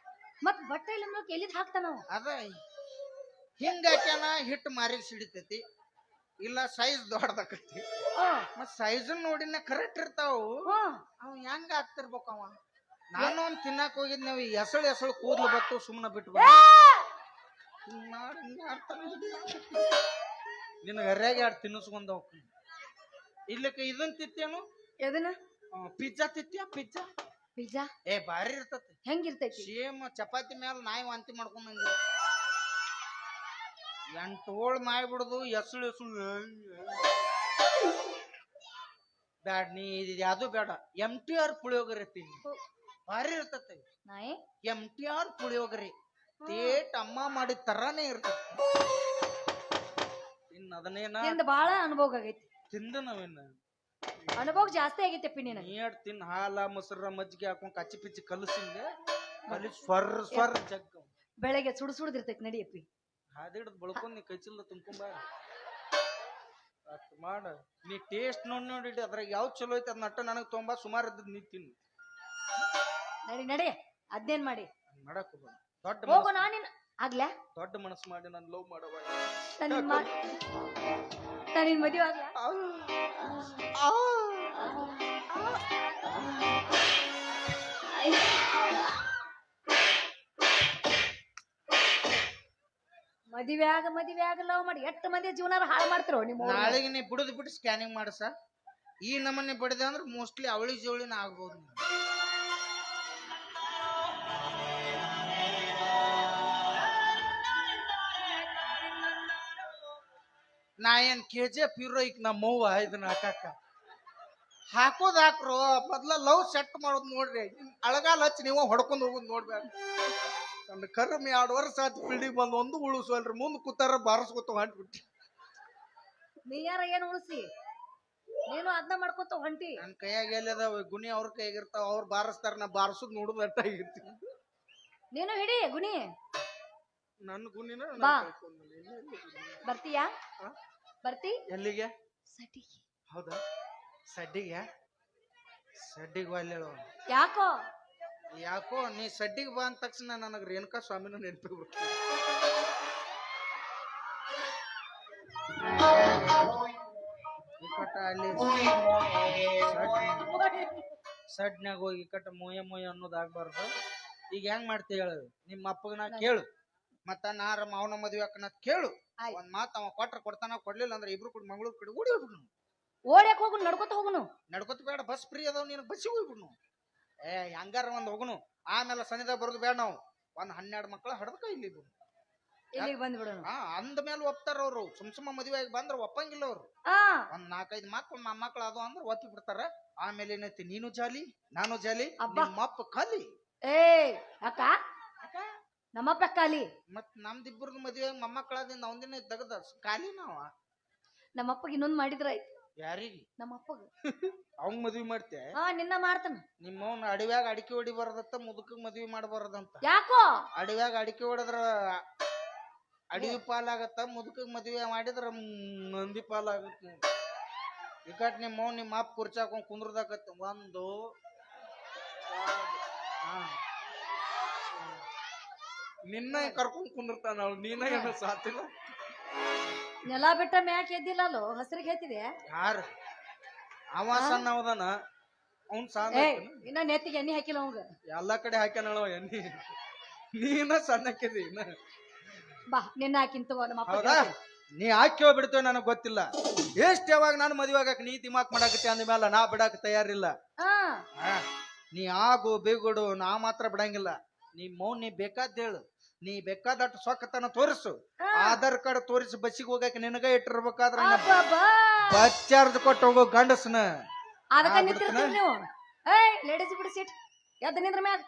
ಮತ್ ಬಟ್ಟೆ ಇಲ್ಲ ಎಲ್ಲಿದ್ ಹಾಕ್ತಾನ ಅದ ಹಿಂಗ ಹಾಕ್ಯಾನ ಹಿಟ್ಟು ಮಾರಿಗೆ ಸಿಡಿತೈತಿ. ಇಲ್ಲ ಸೈಜ್ ದೊಡ್ಡದಾಕತಿ. ಮತ್ ಸೈಜ್ ನೋಡಿನ ಕರೆಕ್ಟ್ ಇರ್ತಾವು. ಅವ್ ಹೆಂಗ ಆಗ್ತಿರ್ಬೇಕು ಅವ. ನಾನು ಒಂದ್ ತಿನ್ನಾಕ್ ಹೋಗಿದ್ ನಾವ್ ಎಸಳು ಕೂದ್ಲು ಬತ್ತು ಸುಮ್ಮನೆ ಬಿಟ್ಟು ನಿನಗ ಹರ್ಯಾಗ 2 ತಿನ್ನಿಸ್ಕೊಂಡ್ ಹೋಗ್ತೀನಿ. ಇಲ್ಲಕ್ಕ ಇದನ್ ತಿತ್ತೇನು? ಎದನ್ನ? ಪಿಜ್ಜಾ ತಿತ್ತೀಯ? ಪಿಜ್ಜಾ ಭಾರಿ ಇರ್ತತಿ. ಹೆಂಗಿರ್ತೈತಿ? ಸೇಮ್ ಚಪಾತಿ ಮ್ಯಾಲ ನಾಯಿ ವಾಂತಿ ಮಾಡ್ಕೊಂಡಂಗ 8 ಹೋಳ್ ಮಾಡ್ಬಿಡುದು. ಎಸಳು ಬ್ಯಾಡ. ನೀ ಯಾವ್ದು ಬೇಡ. MTR ಪುಳಿಯೋಗರೆ ತಿನ್ನಿ. ಭಾರಿ ಇರ್ತತಿ. MTR ಪುಳಿಯೋಗರೆ ತೇಟ್ ಅಮ್ಮ ಮಾಡಿದ ತರಾನೇ ಇರ್ತತಿ. ಇನ್ ಅದನ್ನೇನ ಬಾಳ ಅನುಭವ ಆಗೈತಿ. ತಿಂದ ನಾವೇನ ಅನುಭವ ಜಾಸ್ತಿ ಆಗೈತಪ್ಪಿ ನೀನು. ನೀಡ್ ತಿನ್ ಹಾಲ ಮೊಸರ ಮಜ್ಜಿಗೆ ಹಾಕೊಂಡ್ ಕಚ್ಚಿ ಪಿಚ್ಚಿ ಕಲಸಿಂದೆ ಕಲಿ ಸ್ವರ್ ಜಗ್ ಬೆಳಗ್ಗೆ ಸುಡ್ದಿರ್ತೈತಿ ನಡಿಯಪ್ಪಿ. ಹಾದಿಡ್ದು ಬಳ್ಕೊಂಡ್ ನೀ ಕೈಚಿಲ್ಲ ತುಂಬ್ಕೊಂಬ ಅಷ್ಟ್ ಮಾಡ. ನೀ ಟೇಸ್ಟ್ ನೋಡಿ ಅದ್ರಾಗ ಯಾವ್ದು ಚಲೋ ಐತಿ ಅದ್ ನಟ್ಟ ನನಗ್ ತೊಂಬ ಸುಮಾರು ಇದ್ದದ್ ನೀ ತಿನ್ನು. ನಡಿ ಅದೇನ್ ಮಾಡಿ ಮಾಡಕ್ ಹೋಗ್ಬೇಡ. ದೊಡ್ಡ ಹೋಗು. ನಾನಿನ್ ಆಗ್ಲಾ ದೊಡ್ಡ ಮನಸ್ಸು ಮಾಡಿ ನಾನು ಲವ್ ಮಾಡವ. ನಾನಿನ್ ಮದುವೆ ಆಗ್ಲಾ? ಮದುವೆ ಆಗ ಲವ್ ಮಾಡಿ ಎಷ್ಟು ಮಂದಿ ಜೀವನ ಹಾಳು ಮಾಡ್ತಿರೋ ನಿಮ್ಮ. ನಾಳೆಗೆ ನೀ ಬಿಡುದು ಬಿಟ್ಟು ಸ್ಕ್ಯಾನಿಂಗ್ ಮಾಡಸ. ಈ ನಮ್ಮನೆ ಬಡಿದೆ ಅಂದ್ರೆ ಮೋಸ್ಟ್ಲಿ ಅವಳಿ ಜವಳಿನ ಆಗ್ಬೋದು. ನಾ ಏನ್ KGF ಹೀರೋಯಿಕ್ ನಮ್ಮವ್ವ ಇದನ್ನ ಹಾಕೋದ್ ಹಾಕ್ರು. ಮೊದ್ಲ ಲವ್ ಸೆಟ್ ಮಾಡೋದ್ ನೋಡ್ರಿ. ಅಳಗಾಲ ಹಚ್ಚಿ ನೀವು ಹೊಡ್ಕೊಂಡ್ ಹೋಗೋದ್ ನೋಡ್ಬೇಕು. ನನ್ನ ಕರ್ಮ 2 ವರ್ಷ ಆಯ್ತು ಬಿಲ್ಡಿಂಗ್ ಬಂದ್ ಒಂದು ಉಳಿಸೋಲ್ರಿ. ಮುಂದ್ ಕೂತಾರ ಬಾರಿಸ್ಕೊತ ಹೊಂಟ್ಬಿಟ್ಟಿ. ನೀ ಯಾರ ಏನ್ ಉಳಿಸಿ ನೀನು ಅದನ್ನ ಮಾಡ್ಕೊತ ಹೊಂಟಿ. ನನ್ ಕೈಯಾಗ ಎಲ್ಲಿದಾವ ಗುಣಿ ಅವ್ರ ಕೈಯಾಗಿರ್ತಾವ. ಅವ್ರು ಬಾರಿಸ್ತಾರ. ನಾ ಬಾರಿಸೋದ್ ನೋಡುದ್ ಅಟ್ಟ ಆಗಿರ್ತೀನಿ. ನೀನು ಹಿಡಿ ಗುಣಿ. ನನ್ ಗುಣಿನ ಬಾ. ಬರ್ತೀಯಾ? ಬರ್ತಿ ಎಲ್ಲಿಗೆ? ಸಟಿಗೆ. ಹೌದಾ? ಸಡ್ಡಿಗೆ ಅಲ್ಲಿ ಯಾಕೋ ನೀ ಸಡ್ಡಿಗೆ ಬಾ ಅಂದ ತಕ್ಷಣ ನನಗೆ ರೇಣುಕಾ ಸ್ವಾಮಿನ ನೆನಪಿಗ್ಬಿಡ್ತು. ಈ ಕಟ್ಟ ಅಲ್ಲಿ ಸಡ್ನ್ಯಾಗ ಹೋಗಿ ಈ ಕಟ್ಟ ಮೊಯ್ಯ ಅನ್ನೋದು ಆಗ್ಬಾರ್ದು. ಈಗ ಹೆಂಗ್ ಮಾಡ್ತೀವಿ ಹೇಳು? ನಿಮ್ಮ ಅಪ್ಪಗ ನಾ ಕೇಳು, ಮತ್ತ ನಾರ ಮಾವನ ಮದ್ವೆ ಅಕ್ಕನ ಕೇಳು. ಒಂದ್ ಮಾತ್ ಅವ ಕೊಡ್ತಾನ, ಕೊಡ್ಲಿಲ್ಲ ಅಂದ್ರೆ ಇಬ್ರು ಕೂಡ ಮಂಗಳೂರು ಕಡೆ ಓಡಿ ಹೋಗ್ಬಿಡ್ನು. ಓಡ್ಯಾಕ ಹೋಗುನು? ನಡ್ಕೊತ ಹೋಗುನು? ನಡ್ಕೊತ ಬೇಡ, ಬಸ್ ಫ್ರೀ ಅದಾವ. ನೀನು ಬಸ್ಸಿಗೆ ಹೋಗ್ಬಿಡ್ನು. ಹಂಗಾರ ಒಂದ್ ಹೋಗುನು. ಆಮೇಲೆ ಸನಿದಾಗ ಬರೋದು ಬೇಡ. ನಾವು ಒಂದ್ 12 ಮಕ್ಕಳ ಹಡದಕ ಇಲ್ಲಿ ಇಲ್ಲಿಗೆ ಬಂದ್ಬಿಡೋಣ. ಅಂದ ಮೇಲೆ ಒಪ್ತಾರ ಅವ್ರು. ಸುಮ್ ಮದುವೆಯಾಗಿ ಬಂದ್ರ ಒಪ್ಪಂಗಿಲ್ಲ ಅವ್ರು. ಒಂದ್ 4-5 ಮಕ್ಕಳು ಅದು ಅಂದ್ರೆ ಒಪ್ಪಿ ಬಿಡ್ತಾರ. ಆಮೇಲೆ ಏನೈತಿ, ನೀನು ಜಾಲಿ ನಾನು ಜಾಲಿ, ನಮ್ಮಪ್ಪ ಖಾಲಿ. ಅಕ್ಕ ನಮ್ಮಪ್ಪ ಖಾಲಿ. ಮತ್ ನಮ್ದಿಬ್ಬರದು ಮದುವೆ ಮೊಮ್ಮಕ್ಕಳದಿಂದ ಒಂದಿನ ತೆಗದ ಖಾಲಿ ನಾವ. ನಮ್ಮಪ್ಪಗೆ ಇನ್ನೊಂದ್ ಮಾಡಿದ್ರ ಆಯ್ತು. ಯಾರಿಗೆ? ನಮ್ಮಪ್ಪಗ. ಅವಂಗ್ ಮದ್ವಿ ಮಾಡ್ತೆ? ನಿನ್ನ ಮಾಡ್ತಾನ. ನಿಮ್ಮವ್ನ ಅಡಿವ್ಯಾಗ ಅಡಿಕೆ ಹೊಡಿಬಾರದತ್ತ, ಮುದುಕಗ್ ಮದ್ವಿ ಮಾಡಬಾರದಂತ. ಯಾಕೋ? ಅಡಿವ್ಯಾಗ ಅಡಿಕೆ ಹೊಡೆದ್ರ ಅಡಿವಿ ಪಾಲಾಗತ್ತ, ಮುದುಕಗ್ ಮದ್ವೆ ಮಾಡಿದ್ರ ಮಂದಿ ಪಾಲಾಗತ್ತ. ಈ ಕಟ್ ನಿಮ್ಮವ್ ನಿಮ್ಮ ಅಪ್ಪ ಕುರ್ಚಾಕೊಂಡ್ ಕುಂದ್ರದಾಕತ್ತ. ಒಂದು ನಿನ್ನ ಕರ್ಕೊಂಡ್ ಕುಂದಿರ್ತಾನ ಅವ್ಳು. ನೀನ ಏನೋ ಸಾತಿಲ್ಲ. ನೆಲ ಬಿಟ್ಟ ಮ್ಯಾಕ್ ಎದ್ದಿಲ್ಲ ಅಲ್ಲೋ, ಹಸ್ರಿಗೆ ಎತ್ತಿದೆ. ಯಾರು? ಅವ ಸಣ್ಣ ಅವದಾನ, ಅವ್ನ್ ಸಾಲ ಇನ್ನ ನೆತ್ತಿಗೆ ಎಣ್ಣೆ ಹಾಕಿಲ್ಲ ಅವಂಗ. ಎಲ್ಲಾ ಕಡೆ ಹಾಕ್ಯಾನವ ಎಣ್ಣಿ. ನೀನ ಸಣ್ಣಕ್ಕಿದಿ. ಬಾ ನಿನ್ನ ಹಾಕಿಂತ ನಮ್ಮ ಅಪ್ಪ. ಹೌದಾ? ನೀ ಹಾಕಿ ಬಿಡ್ತೇವೆ ನನಗ್ ಗೊತ್ತಿಲ್ಲ. ಎಷ್ಟ್ ಯಾವಾಗ ನಾನು ಮದುವೆ ಆಗಕ್ ನೀ ದಿಮಾಕ್ ಮಾಡಾಕತ್ತೆ ಅಂದ ಮೇಲೆ ನಾ ಬಿಡಾಕ ತಯಾರಿಲ್ಲ. ನೀ ಆಗು ಬೇಗುಡು, ನಾ ಮಾತ್ರ ಬಿಡಂಗಿಲ್ಲ. ನೀ ಮೌನ್ ನೀ ಬೇಕಾದ್ ಹೇಳು, ನೀ ಬೇಕಾದಟ್ಟು ಸೊಕ್ಕತನ ತೋರಿಸು. ಆಧಾರ್ ಕಾರ್ಡ್ ತೋರಿಸಿ ಬಸ್ಸಿಗೆ ಹೋಗಕ್ ನಿನಗ ಇಟ್ಟಿರ್ಬೇಕಾದ್ರ ಬಸ್ ಚಾರ್ಜ್ ಕೊಟ್ಟು ಹೋಗೋ ಗಂಡಸ್ನ. ಅದಕ್ಕ ನಿಂತಿರ್ತೀರಿ ನೀವು. ಲೇಡೀಸ್ ಬಿಡಿ ಸೀಟ್ ಎದ್ದ ನಿಂದ್ರ ಮ್ಯಾಗ.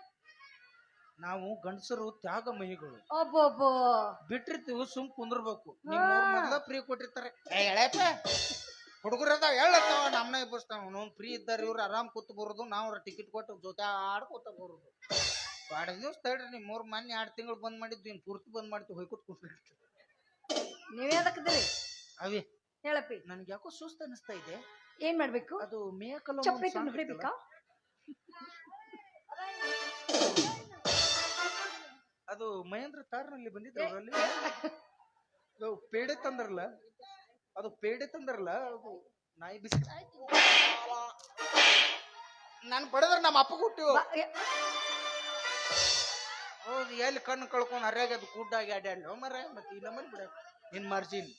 ನಾವು ಗಂಡಸರು ತ್ಯಾಗ ಮಹಿಗಳು. ಒಬ್ಬೊಬ್ಬ ಬಿಟ್ಟಿರ್ತೀವಿ, ಸುಮ್ ಕುಂದಿರ್ಬೇಕು. ಮೊದ್ಲ ಫ್ರೀ ಕೊಟ್ಟಿರ್ತಾರೆ. ಹುಡುಗರು ಅದಾವ ಹೇಳತ್ತಾವ, ನಮ್ನ ಇಬ್ಬಸ್ತಾವ. ನಾವು ಫ್ರೀ ಇದ್ದಾರೆ, ಇವ್ರು ಆರಾಮ್ ಕೂತ್ ಬರೋದು, ನಾವು ಟಿಕೆಟ್ ಕೊಟ್ಟು ಜೊತೆ ಆಡ್ಕೋತ ಬರೋದು. 2 ದಿವಸ ತಡ್ರಿ. ನಿಮ್ 3 ಮೊನ್ನೆ 2 ತಿಂಗಳು ಬಂದ್ ಮಾಡಿದ್ವಿ, ಇನ್ ಪೂರ್ತಿ ಬಂದ್ ಮಾಡ್ತೀವಿ. ಹೋಯ್ಕೊತ್ ಕೂತ್ಬಿಡ್ತೀವಿ. ನೀವೇ ಅದಕ್ಕದಿರಿ ಅವಿ ಹೇಳಪ್ಪಿ. ನನ್ಗೆ ಯಾಕೋ ಸುಸ್ತ ಅನಿಸ್ತಾ ಇದೆ. ಏನ್ ಮಾಡ್ಬೇಕು? ಅದು ಮೇಕಲ್ಲ ಹೊಡಿಬೇಕಾ? ಅದು ಮಹೇಂದ್ರ ತಾರ್ನಲ್ಲಿ ಬಂದಿದ್ರು. ಅವರಲ್ಲಿ ಪೇಡೆ ತಂದ್ರಲ್ಲ, ಅದು ಪೇಡೆ ತಂದ್ರಲ್ಲ, ಅದು ನಾಯಿ ಬಿಸಿ. ನಾನು ಬಡದ್ರ ನಮ್ಮ ಅಪ್ಪ ಹುಟ್ಟಿವು. ಹೌದು, ಎಲ್ಲಿ ಕಣ್ಣು ಕಳ್ಕೊಂಡು ಹರ್ಯಾಗ ಅದು ಕೂಡ್ಡಾಗಿ ಅಡ್ಯಾಡ್ಲ ಮರ. ಮತ್ತೆ ಈ ನಮ್ಮಲ್ಲಿ ಬಿಡ ನಿನ್ ಮಾರ್ಜಿನ್.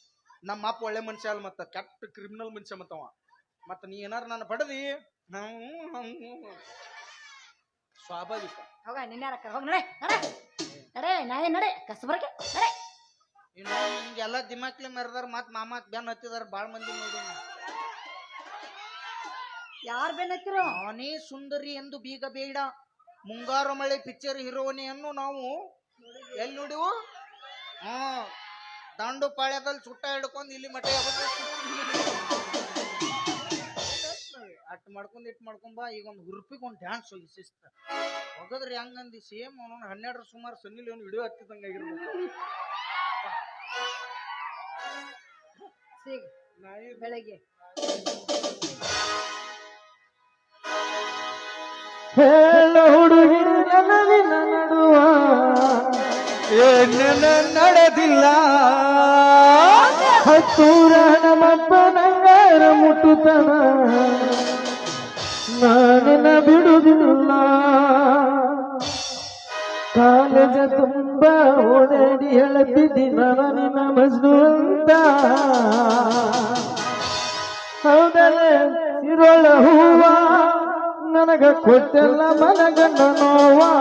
ನಮ್ಮ ಅಪ್ಪ ಒಳ್ಳೆ ಮನುಷ್ಯ ಅಲ್ಲ, ಮತ್ತ ಕೆಟ್ಟ ಕ್ರಿಮಿನಲ್ ಮನುಷ್ಯ ಮತ್ತವ. ಮತ್ತ ನೀ ಏನಾರ ನಾನು ಬಡದಿ ಸ್ವಾಭಾವಿಕ. ಹೋಗ ನಿನ್ಯಾರ ಹೋಗ ನಡೆ ನಡೆ ನಡೆ ನಾಯಿ ನಡೆ ಕಸಬರ್ಗೆ ನಡೆ. ಇನ್ನು ನಿಮ್ಗೆಲ್ಲ ದಿಮಾಕ್ಲೆ ಮೆರೆದಾರ. ಮತ್ ಮಾಮ ಬೆನ್ ಹತ್ತಿದಾರ ಬಾಳ್ ಮಂದಿ ನೋಡಿ. ಯಾರ್ ಬೆನ್ ಹತ್ತಿರೋ? ನಾನೇ ಸುಂದರಿ ಎಂದು ಬೀಗ ಬೇಡ, ಮುಂಗಾರು ಮಳೆ ಪಿಕ್ಚರ್ ಹೀರೋಯಿನಿಯನ್ನು ನಾವು ಎಲ್ಲಿ ನೋಡಿವು? ದಂಡು ಪಾಳ್ಯದಲ್ಲಿ ಸುಟ್ಟ ಹಿಡ್ಕೊಂಡು ಇಲ್ಲಿ ಮಠ ಅಟ್ ಮಾಡ್ಕೊಂಡ್ ಇಟ್ ಮಾಡ್ಕೊಂಬ ಈಗ ಒಂದು ಹುರುಪಿಗೆ ಒಂದು ಡ್ಯಾನ್ಸ್ ಹೋಗಿ ಶಿಸ್ತ ಹೋಗದ್ರಿ ಹಂಗಂದಿ ಸೇಮ್ ಅವನು 12 ಸುಮಾರು ಸನ್ನಿಲಿ ಒಂದು ವಿಡಿಯೋ ಹತ್ತಿದಂಗ ಆಗಿರ್ಬೇಕು ಸಿಗ್ ಬೆಳಗ್ಗೆ ಹೇಳ ಹುಡುಗಿ ನನಗಿನ ನಡುವ ಏನೇನ ನಡೆದಿಲ್ಲ ಹತ್ತೂರ ನಮ್ಮಪ್ಪನಂಗಾರ ಮುಟ್ಟುತನ ನಾನಿನ ಬಿಡುವುದಿಲ್ಲ ಕಾಲೇಜ ತುಂಬ ಓಡಾಡಿ ಹೇಳುತ್ತಿದ್ದಿ ನಾನು ನಿನ್ನ ಮಜ್ನು ಅಂತ ಹೌದಲ್ಲೇ ಇರೋಳ ಹೂವ ನನಗ ಕೊಟ್ಟೆಲ್ಲ ಮನಗಂಡ ನೋವಾ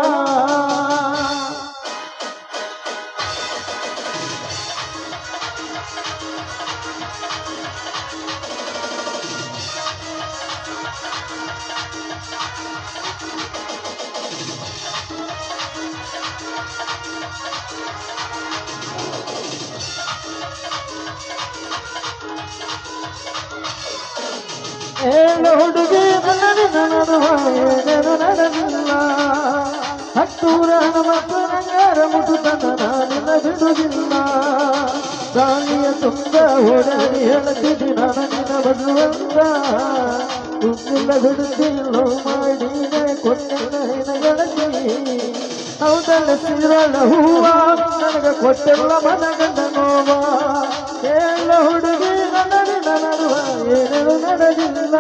ಹೇಳು ಹುಡುಗಿ ನನಗಿನ ನಡುವ ಏನೇನು ನಡೆದಿಲ್ಲ ಹತ್ತೂರ ನಮ್ಮಪ್ಪನಂಗಾರ ಮುಟ್ಟುತನ ನಾನಿನ ಬಿಡುವುದಿಲ್ಲ ಗಾಳಿಯ ತುಂಬ ಓಡಾಡಿ ಹೇಳುತ್ತಿದ್ದಿ ನಾನು ನಿನ್ನ ಬದುವಂತ ತುಂಬಿಲ್ಲ ಬಿಡುತ್ತಿಲ್ಲ ಮಾಡಿನೇ ಕೊಟ್ಟೆಲ್ಲ ಗೆಳತಿ ಹೌದಲ್ಲ ಸಿರಳ ಹೂವ ನನಗ ಕೊಟ್ಟೆಲ್ಲ ಮನಗಂಡ ನೋವ ಹೇಳ ಹುಡುಗಿ ನನಗಿನ ನಡುವ ಏನೇನು ನಡೆದಿಲ್ಲ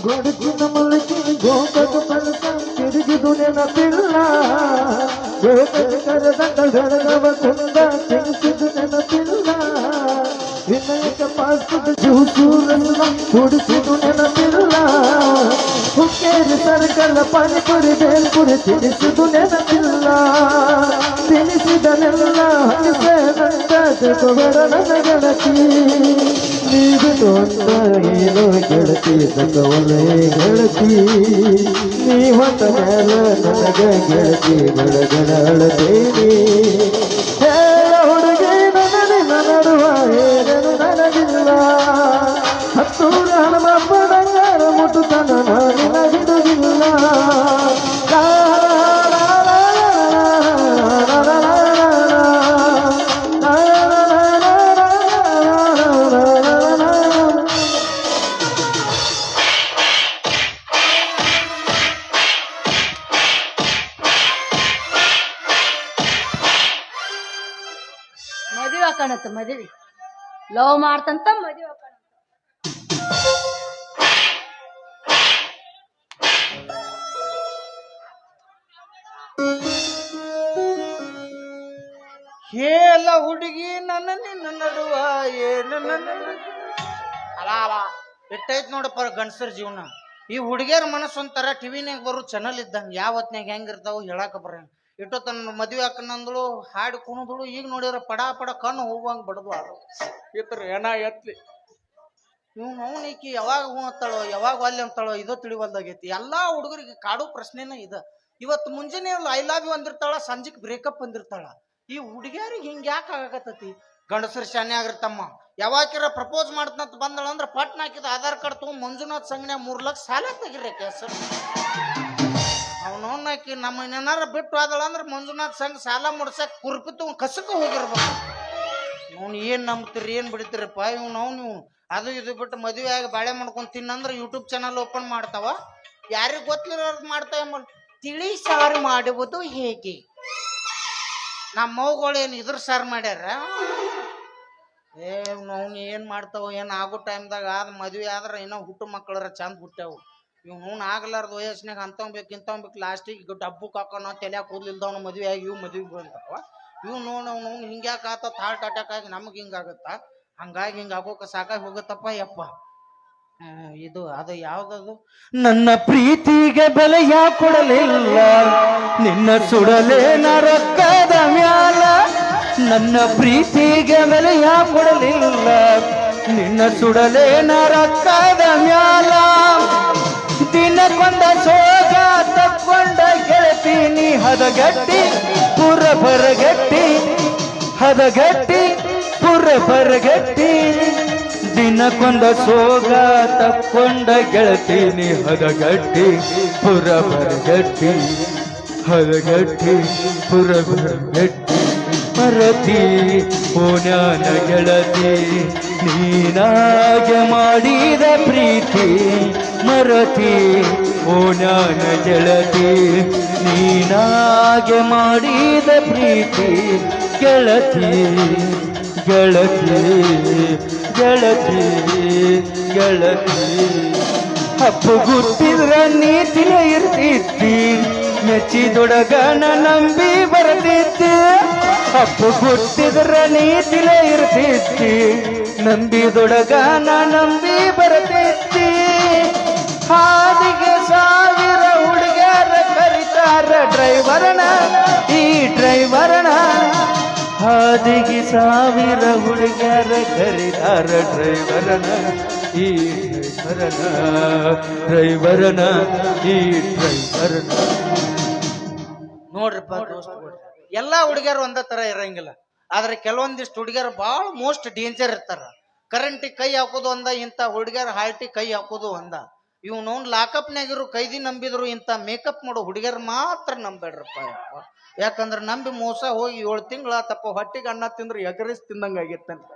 గొడుగున మలకి గోకకు పలకం తిరిగిదు నెనపిల్ల గోకకు కరదండ జరగవకుంద తిరిగిదు నెనపిల్ల వినయక పాస్తుడు జూసూరల్ల కుడిసిదు నెనపిల్ల ಹುಕ್ಕೇರಿ ಸರ್ಕಲ್ ಪಾನಿಪುರಿ ಬೇಲ್ಪುರಿ ತಿನಿಸಿದು ನೆನಪಿಲ್ಲ ತಿನಿಸಿದನೆಲ್ಲ ಹನಿಸೆ ನಂದ ತಿರುಗುವರ ನನ್ನ ಗೆಳತಿ ನೀದು ಅಂತ ಏನೋ ಗೆಳತಿ ತಗವಲೆ ಗೆಳತಿ ನೀ ಹೊತ್ತ ಮೇಲೆ ನನಗೆ ಗೆಳತಿ ಗಳಗಣ ಅಳತೇನಿ ಹೇಳ ಹುಡುಗಿ ನನಗಿನ ನಡುವ ಏನೇನು ನನಗಿಲ್ಲ ಹತ್ತೂರ ಹನುಮಪ್ಪನಂಗಾರ ಮುಟ್ಟುತನ ನಾನಿನ ಬಿಡುವುದಿಲ್ಲ ಮದುವೆ ಹಾಕಣತ್ತ ಮದುವೆ ಲವ್ ಮಾಡ್ತಂತ ಮದುವೆ ಹಾಕಣ ಹೇಳ ಹುಡುಗಿ ನನ್ನ ನಿನ್ನ ನಡುವ ಏನು ಅಲ್ಲ ಅಲ್ಲ ಎಟ್ಟೈತ್ ನೋಡಪ್ಪ ಗಂಡಸರ ಜೀವನ ಈ ಹುಡುಗಿಯರ ಮನಸ್ಸು ಒಂಥರ ಟಿವಿನಾಗ ಬರೋ ಚಾನಲ್ ಇದ್ದಂಗೆ ಯಾವ ಹೊತ್ನಾಗ ಹೆಂಗಿರ್ತಾವ ಹೇಳಾಕ ಬರಂಗ ಇಟ್ಟು ತನ್ನ ಮದುವೆ ಹಾಕಂದಳು ಹಾಡು ಕುಣಿದಳು ಈಗ ನೋಡಿದ್ರ ಪಡ ಪಡ ಕಣ್ಣು ಹೋಗುವಂಗ ಬಡದು ಅದು ಈತರ ಏನ ಎತ್ಲಿ ಇವ್ನು ಅವನಿಕಿ ಯಾವಾಗ ಹೂ ಅಂತಾಳೋ ಯಾವಾಗ ಅಲ್ಲಿ ಅಂತಾಳೋ ಇದು ತಿಳಿವಲ್ದಾಗೈತಿ ಎಲ್ಲಾ ಹುಡುಗರಿಗೆ ಕಾಡೋ ಪ್ರಶ್ನೆನ ಇದ ಇವತ್ತು ಮುಂಜಾನೆ ಐ ಲವ್ ಯು ಅಂದಿರ್ತಾಳ ಸಂಜೆಕ್ ಬ್ರೇಕಪ್ ಅಂದಿರ್ತಾಳ ಈ ಹುಡುಗಿಯರಿಗೆ ಹಿಂಗ ಯಾಕೆ ಆಗಕತ್ತತಿ ಗಂಡಸರು ಶಾನೆ ಆಗಿರ್ತಮ್ಮ ಯಾವಾಕಿರ ಪ್ರಪೋಸ್ ಮಾಡ್ತಂತ ಬಂದಳ ಅಂದ್ರ ಪಟ್ನ ಹಾಕಿದ ಆಧಾರ್ ಕಾರ್ಡ್ ತಗೊಂಡ್ ಮಂಜುನಾಥ್ ಸಂಘ 3 ಲಕ್ಷ ಸಾಲ ತೆಗಿರಿ ಕೇಸ ಅವನವನ್ನಾಕಿ ನಮ್ಮ ಏನಾರ ಬಿಟ್ಟು ಆದಳ ಅಂದ್ರ ಮಂಜುನಾಥ್ ಸಂಘ ಸಾಲ ಮುಡ್ಸಕ್ ಕುರ್ಪಿ ತಗೊಂಡ್ ಕಸಕ ಹೋಗಿರ್ಬೇಕು ಅವ್ನು ಏನ್ ನಂಬ್ತೀರಿ ಏನ್ ಬಿಡ್ತೀರಪ್ಪ ನೀವು ಅದು ಇದು ಬಿಟ್ಟು ಮದುವೆ ಆಗಿ ಬಾಳೆ ಮಾಡ್ಕೊಂಡ್ ತಿನ್ನಂದ್ರ ಯೂಟ್ಯೂಬ್ ಚಾನಲ್ ಓಪನ್ ಮಾಡ್ತಾವ ಯಾರಿಗ್ ಗೊತ್ತಿರೋದ್ ಮಾಡ್ತಾವ ತಿಳಿ ಸಾರು ಮಾಡುವುದು ಹೇಗೆ ನಮ್ಮ ಮೌಗಳು ಏನು ಇದ್ರ ಸಾರು ಮಾಡ್ಯಾರ ಅವ್ನು ಏನ್ ಮಾಡ್ತಾವ ಏನ್ ಆಗೋ ಟೈಮ್ದಾಗ ಮದ್ವೆ ಆದ್ರ ಏನೋ ಹುಟ್ಟು ಮಕ್ಕಳರ ಚಂದ ಹುಟ್ಟಾವು ಇವ್ನು ಆಗ್ಲಾರ್ದ ವಯಸ್ಸಿನಾಗ ಅಂತವ್ ಬೇಕು ಇಂಥವ್ ಬೇಕು ಲಾಸ್ಟಿಗೆ ಡಬ್ಬು ಕಾಕೋನೋ ತಲೆಯಾಗ ಕೂದಲಿಲ್ದವನು ಮದ್ವೆ ಆಗಿ ಇವ್ ಮದ್ವೆ ಬಂತಾವ ಇವ್ ಅವ್ನು ಹಿಂಗ್ಯಾಕ ಆತ ಹಾರ್ಟ್ ಅಟ್ಯಾಕ್ ಆಗಿ ನಮ್ಗೆ ಹಿಂಗಾಗತ್ತ ಹಂಗಾಗಿ ಹಿಂಗ ಆಗೋಕ ಸಾಕಾಗಿ ಹೋಗತ್ತಪ್ಪ ಯಪ್ಪ ಇದು ಅದು ಯಾವ್ದದು? ನನ್ನ ಪ್ರೀತಿಗೆ ಬೆಲೆ ಯಾಕೆ ಕೊಡಲಿಲ್ಲ ನಿನ್ನ ಸುಡಲೇನ ರೊಕ್ಕದ ಮ್ಯಾಲ ನನ್ನ ಪ್ರೀತಿಗೆ ಬೆಲೆ ಯಾಕೆ ಕೊಡಲಿಲ್ಲ ನಿನ್ನ ಸುಡಲೇನ ರೊಕ್ಕದ ಮ್ಯಾಲ ದಿನಕೊಂಡ ಸೋಗ ತಕ್ಕೊಂಡ ಗೆಳತೀನಿ ಹದಗಟ್ಟಿ ಪುರ ಬರಗಟ್ಟಿ ಹದಗಟ್ಟಿ ಪುರ ಬರಗಟ್ಟಿ ದಿನಕೊಂದ ಸೋಗ ತಕ್ಕೊಂಡ ಗೆಳತೀನಿ ಹದಗಟ್ಟಿ ಪುರ ಬರಗಟ್ಟಿ ಹದಗಟ್ಟಿ ಪುರ ಬರಗಟ್ಟಿ ಮರತಿ ಪುಣ್ಯನ ಗೆಳತಿ ನೀನಾಗೆ ಮಾಡಿದ ಪ್ರೀತಿ ಮರತಿ ಪುಣ್ಯನ ಗೆಳತಿ ನೀನಾಗೆ ಮಾಡಿದ ಪ್ರೀತಿ ಗೆಳತಿ ಗೆಳತಿ ಗೆಳತಿ ಗೆಳತಿ ಅಪ್ಪು ಗೊತ್ತಿದ್ರ ನೀತಿನ ಇರ್ತಿದ್ದಿ ಮೆಚ್ಚಿದೊಡಗನ ನಂಬಿ ಬರ್ತಿದ್ದಿ ಅಪ್ಪು ಗೊತ್ತಿದ್ರ ನೀತಿನ ಇರ್ತಿದ್ದಿ ನಂಬಿದೊಡಗನ ನಂಬಿ ಬರ್ತಿದ್ದಿ ಹಾದಿಗೆ ಸಾವಿರ ಹುಡುಗರ ಕರಿತಾರ ಡ್ರೈವರನ ಈ ಡ್ರೈವರನ ಹಾದಿಗೆ ಸಾವಿರ ಹುಡುಗರ ಕರಿತಾರ ಡ್ರೈವರನ ಈ ಡ್ರೈವರನ ಈ ಡ್ರೈವರನ. ನೋಡ್ರಿಪ್ಪ ದೋಸ್ತುಗಳು, ಎಲ್ಲಾ ಹುಡುಗಿಯರು ಒಂದೇ ತರ ಇರಂಗಿಲ್ಲ. ಆದ್ರೆ ಕೆಲವೊಂದಿಷ್ಟು ಹುಡುಗಿಯರು ಬಹಳ ಮೋಸ್ಟ್ ಡೇಂಜರ್ ಇರ್ತಾರ. ಕರೆಂಟಿಗೆ ಕೈ ಹಾಕೋದು ಒಂದ, ಇಂಥ ಹುಡುಗಿಯರ ಹಾರ್ಟಿಗೆ ಕೈ ಹಾಕೋದು ಒಂದ. ಇವ್ ನೋನ್ ಲಾಕಪ್ನಾಗಿರು ಕೈದಿ ನಂಬಿದ್ರು ಇಂಥ ಮೇಕಪ್ ಮಾಡೋ ಹುಡುಗಿಯರು ಮಾತ್ರ ನಂಬೇಡ್ರಪ್ಪ. ಯಾಕಂದ್ರೆ ನಂಬಿ ಮೋಸ ಹೋಗಿ 7 ತಿಂಗಳ ತಪ್ಪ ಹೊಟ್ಟಿಗೆ ಅನ್ನ ತಿಂದ್ರೆ ಎಗರಿಸ್ ತಿಂದಂಗ ಆಗಿತ್ತಂತ.